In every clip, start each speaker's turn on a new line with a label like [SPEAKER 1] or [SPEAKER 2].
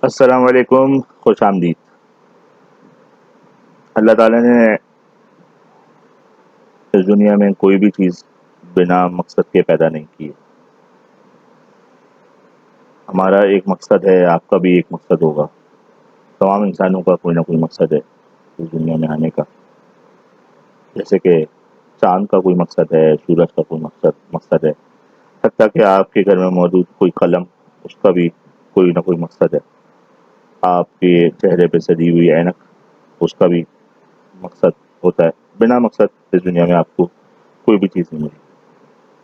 [SPEAKER 1] السلام علیکم، خوش آمدید۔ اللہ تعالیٰ نے اس دنیا میں کوئی بھی چیز بنا مقصد کے پیدا نہیں کی ہے۔ ہمارا ایک مقصد ہے، آپ کا بھی ایک مقصد ہوگا، تمام انسانوں کا کوئی نہ کوئی مقصد ہے اس دنیا میں آنے کا۔ جیسے کہ چاند کا کوئی مقصد ہے، سورج کا کوئی مقصد ہے، حتیٰ کہ آپ کے گھر میں موجود کوئی قلم، اس کا بھی کوئی نہ کوئی مقصد ہے۔ آپ کے چہرے پہ سجی ہوئی عینک، اس کا بھی مقصد ہوتا ہے۔ بنا مقصد اس دنیا میں آپ کو کوئی بھی چیز نہیں ملے۔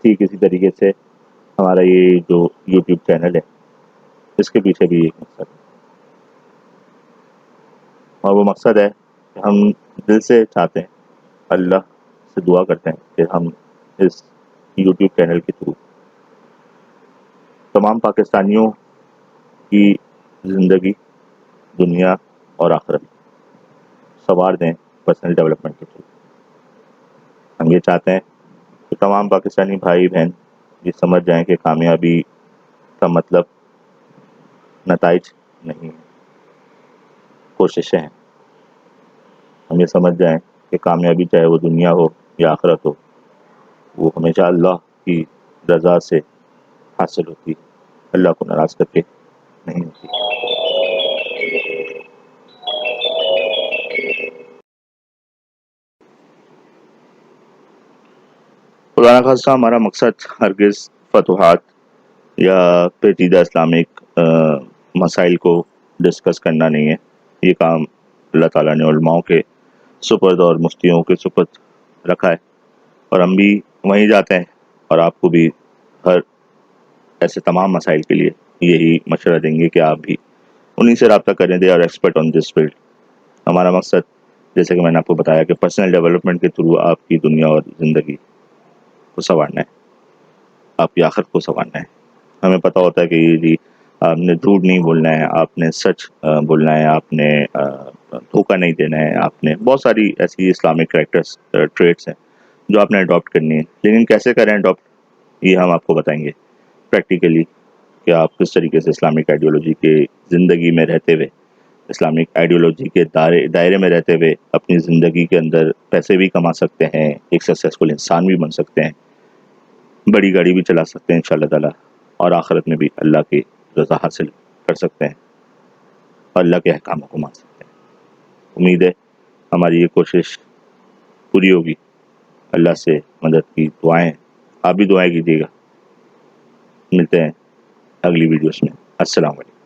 [SPEAKER 1] ٹھیک اسی طریقے سے ہمارا یہ جو یوٹیوب چینل ہے، اس کے پیچھے بھی ایک مقصد ہے، اور وہ مقصد ہے کہ ہم دل سے چاہتے ہیں، اللہ سے دعا کرتے ہیں کہ ہم اس یوٹیوب چینل کے تھرو تمام پاکستانیوں کی زندگی، دنیا اور آخرت سنوار دیں پرسنل ڈیولپمنٹ کے تھرو۔ ہم یہ چاہتے ہیں کہ تمام پاکستانی بھائی بہن یہ سمجھ جائیں کہ کامیابی کا مطلب نتائج نہیں ہے، کوششیں ہیں۔ ہم یہ سمجھ جائیں کہ کامیابی چاہے وہ دنیا ہو یا آخرت ہو، وہ ہمیشہ اللہ کی رضا سے حاصل ہوتی ہے، اللہ کو ناراض کر کے نہیں ہوتی۔ خدا نخواستہ ہمارا مقصد ہرگز فتوحات یا پیچیدہ اسلامک مسائل کو ڈسکس کرنا نہیں ہے۔ یہ کام اللہ تعالیٰ نے علماؤں کے سپرد اور مفتیوں کے سپرد رکھا ہے، اور ہم بھی وہیں جاتے ہیں، اور آپ کو بھی ہر ایسے تمام مسائل کے لیے یہی مشورہ دیں گے کہ آپ بھی انہیں سے رابطہ کریں، they are expert on this field. ہمارا مقصد، جیسے کہ میں نے آپ کو بتایا، کہ پرسنل ڈیولپمنٹ کے تھرو آپ کی دنیا اور زندگی کو سنوارنا ہے، آپ کی آخرت کو سنوارنا ہے۔ ہمیں پتہ ہوتا ہے کہ یہ جی آپ نے جھوٹ نہیں بولنا ہے، آپ نے سچ بولنا ہے، آپ نے دھوکہ نہیں دینا ہے، آپ نے بہت ساری ایسی اسلامک کریکٹرس ٹریٹس ہیں جو آپ نے اڈاپٹ کرنی ہے۔ لیکن کیسے کریں اڈاپٹ، یہ ہم آپ کو بتائیں گے پریکٹیکلی، کہ آپ کس طریقے سے اسلامک آئیڈیالوجی کے زندگی میں رہتے ہوئے، اسلامک آئیڈیالوجی کے دائرے میں رہتے ہوئے اپنی زندگی کے اندر پیسے بھی کما سکتے ہیں، ایک سکسیزفل انسان بھی بن سکتے ہیں، بڑی گاڑی بھی چلا سکتے ہیں انشاءاللہ تعالیٰ، اور آخرت میں بھی اللہ کی رضا حاصل کر سکتے ہیں اور اللہ کے احکاموں کو مان سکتے ہیں۔ امید ہے ہماری یہ کوشش پوری ہوگی۔ اللہ سے مدد کی دعائیں، آپ بھی دعائیں کیجیے گا۔ ملتے ہیں اگلی ویڈیوز میں۔ السلام علیکم۔